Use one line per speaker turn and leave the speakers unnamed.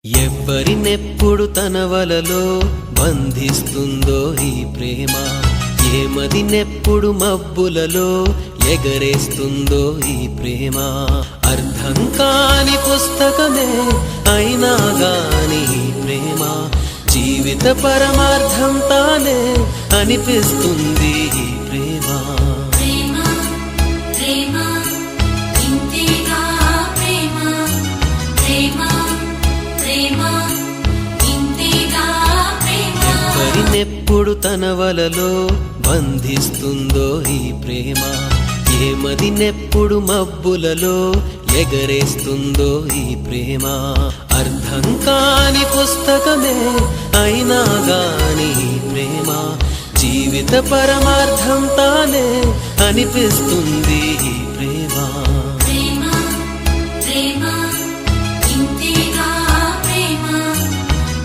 ఎవ్వరినెప్పుడు తన వలలో బంధిస్తుందో ఈ ప్రేమ, ఏమదినెప్పుడు మబ్బులలో ఎగరేస్తుందో ఈ ప్రేమ. అర్థం కాని పుస్తకమే అయినా గాని ఈ ప్రేమ జీవిత పరమార్థం తానే అనిపిస్తుంది ఈ ప్రేమ. ఎవరినెప్పుడు తన వలలో బంధిస్తుందో ఈ ప్రేమ, ఏమదినెప్పుడు మబ్బులలో ఎగరేస్తుందో ఈ ప్రేమ. అర్థం కాని పుస్తకమే అయినా గాని ఈ ప్రేమ జీవిత పరమార్థం తానే అనిపిస్తుంది ఈ ప్రేమ.